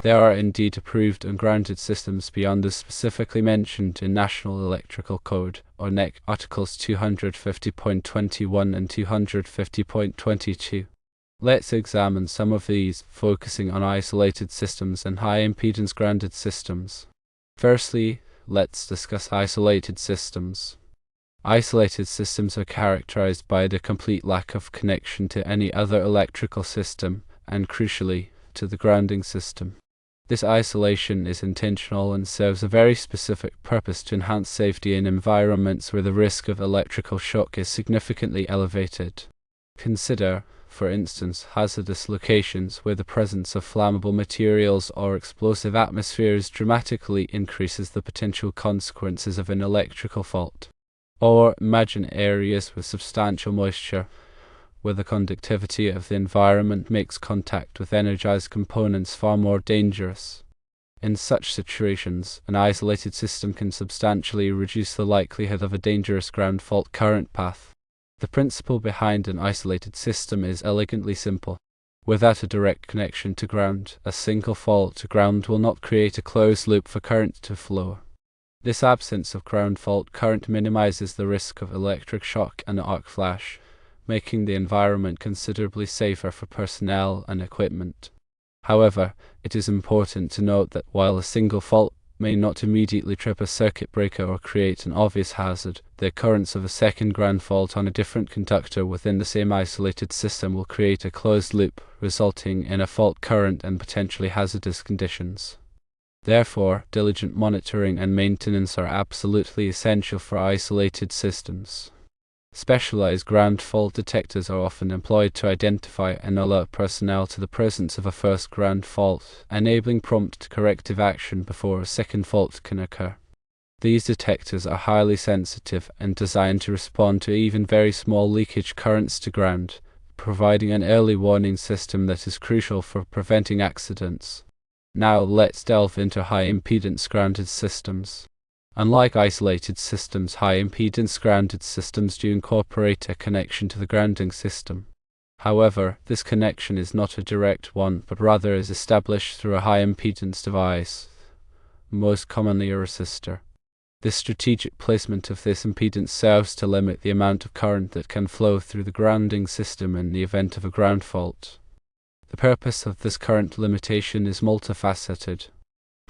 There are indeed approved ungrounded systems beyond the specifically mentioned in National Electrical Code, or NEC, Articles 250.21 and 250.22. Let's examine some of these, focusing on isolated systems and high-impedance grounded systems. Firstly, let's discuss isolated systems. Isolated systems are characterized by the complete lack of connection to any other electrical system, and crucially, to the grounding system. This isolation is intentional and serves a very specific purpose to enhance safety in environments where the risk of electrical shock is significantly elevated. Consider, for instance, hazardous locations where the presence of flammable materials or explosive atmospheres dramatically increases the potential consequences of an electrical fault. Or imagine areas with substantial moisture, where the conductivity of the environment makes contact with energized components far more dangerous. In such situations, an isolated system can substantially reduce the likelihood of a dangerous ground fault current path. The principle behind an isolated system is elegantly simple. Without a direct connection to ground, a single fault to ground will not create a closed loop for current to flow. This absence of ground fault current minimizes the risk of electric shock and arc flash, making the environment considerably safer for personnel and equipment. However, it is important to note that while a single fault may not immediately trip a circuit breaker or create an obvious hazard, the occurrence of a second ground fault on a different conductor within the same isolated system will create a closed loop, resulting in a fault current and potentially hazardous conditions. Therefore, diligent monitoring and maintenance are absolutely essential for isolated systems. Specialized ground fault detectors are often employed to identify and alert personnel to the presence of a first ground fault, enabling prompt corrective action before a second fault can occur. These detectors are highly sensitive and designed to respond to even very small leakage currents to ground, providing an early warning system that is crucial for preventing accidents. Now let's delve into high-impedance grounded systems. Unlike isolated systems, high-impedance grounded systems do incorporate a connection to the grounding system. However, this connection is not a direct one, but rather is established through a high-impedance device, most commonly a resistor. The strategic placement of this impedance serves to limit the amount of current that can flow through the grounding system in the event of a ground fault. The purpose of this current limitation is multifaceted.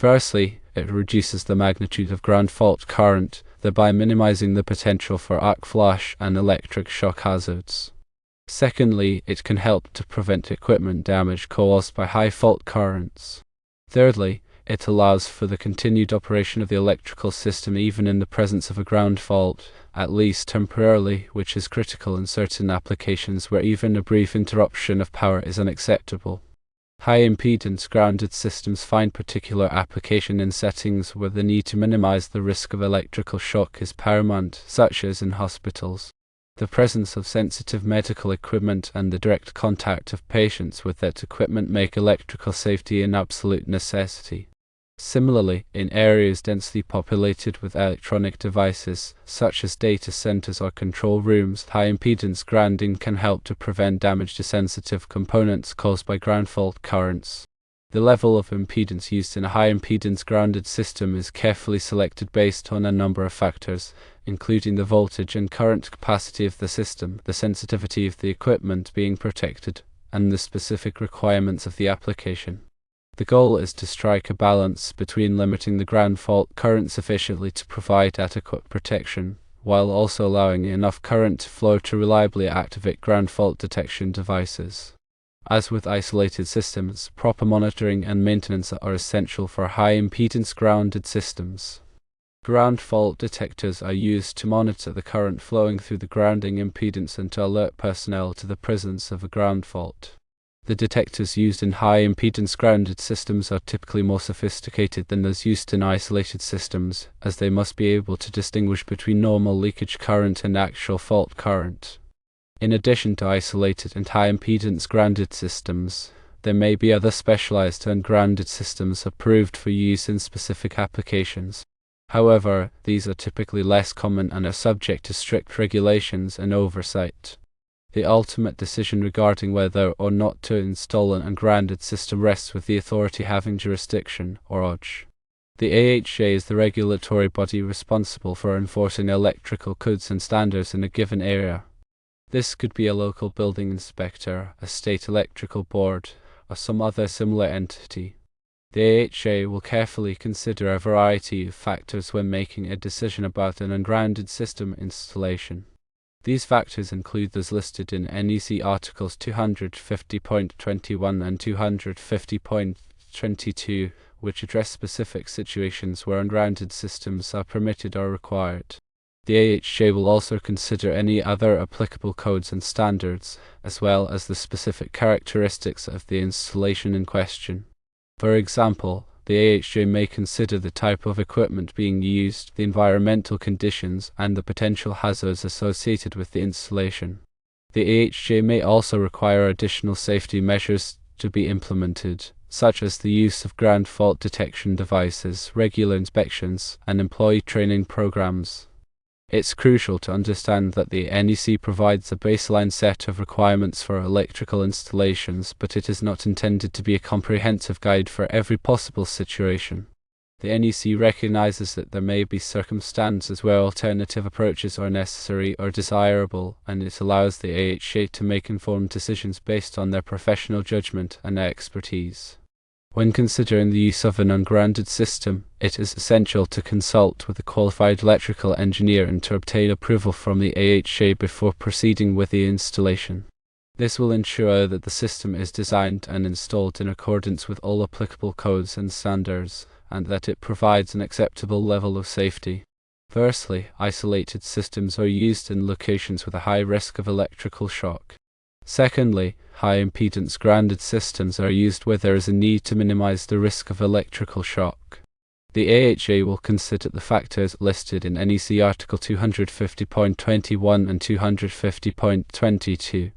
Firstly, it reduces the magnitude of ground fault current, thereby minimizing the potential for arc flash and electric shock hazards. Secondly, it can help to prevent equipment damage caused by high fault currents. Thirdly, it allows for the continued operation of the electrical system even in the presence of a ground fault, at least temporarily, which is critical in certain applications where even a brief interruption of power is unacceptable. High-impedance grounded systems find particular application in settings where the need to minimize the risk of electrical shock is paramount, such as in hospitals. The presence of sensitive medical equipment and the direct contact of patients with that equipment make electrical safety an absolute necessity. Similarly, in areas densely populated with electronic devices, such as data centers or control rooms, high-impedance grounding can help to prevent damage to sensitive components caused by ground fault currents. The level of impedance used in a high-impedance grounded system is carefully selected based on a number of factors, including the voltage and current capacity of the system, the sensitivity of the equipment being protected, and the specific requirements of the application. The goal is to strike a balance between limiting the ground fault current sufficiently to provide adequate protection, while also allowing enough current to flow to reliably activate ground fault detection devices. As with isolated systems, proper monitoring and maintenance are essential for high-impedance grounded systems. Ground fault detectors are used to monitor the current flowing through the grounding impedance and to alert personnel to the presence of a ground fault. The detectors used in high-impedance grounded systems are typically more sophisticated than those used in isolated systems, as they must be able to distinguish between normal leakage current and actual fault current. In addition to isolated and high-impedance grounded systems, there may be other specialized ungrounded systems approved for use in specific applications. However, these are typically less common and are subject to strict regulations and oversight. The ultimate decision regarding whether or not to install an ungrounded system rests with the authority having jurisdiction, or OJ. The AHJ is the regulatory body responsible for enforcing electrical codes and standards in a given area. This could be a local building inspector, a state electrical board, or some other similar entity. The AHJ will carefully consider a variety of factors when making a decision about an ungrounded system installation. These factors include those listed in NEC Articles 250.21 and 250.22, which address specific situations where ungrounded systems are permitted or required. The AHJ will also consider any other applicable codes and standards, as well as the specific characteristics of the installation in question. For example, the AHJ may consider the type of equipment being used, the environmental conditions, and the potential hazards associated with the installation. The AHJ may also require additional safety measures to be implemented, such as the use of ground fault detection devices, regular inspections, and employee training programs. It's crucial to understand that the NEC provides a baseline set of requirements for electrical installations, but it is not intended to be a comprehensive guide for every possible situation. The NEC recognizes that there may be circumstances where alternative approaches are necessary or desirable, and it allows the AHJ to make informed decisions based on their professional judgment and expertise. When considering the use of an ungrounded system, it is essential to consult with a qualified electrical engineer and to obtain approval from the AHJ before proceeding with the installation. This will ensure that the system is designed and installed in accordance with all applicable codes and standards, and that it provides an acceptable level of safety. Firstly, isolated systems are used in locations with a high risk of electrical shock. Secondly, high-impedance grounded systems are used where there is a need to minimize the risk of electrical shock. The AHJ will consider the factors listed in NEC Article 250.21 and 250.22.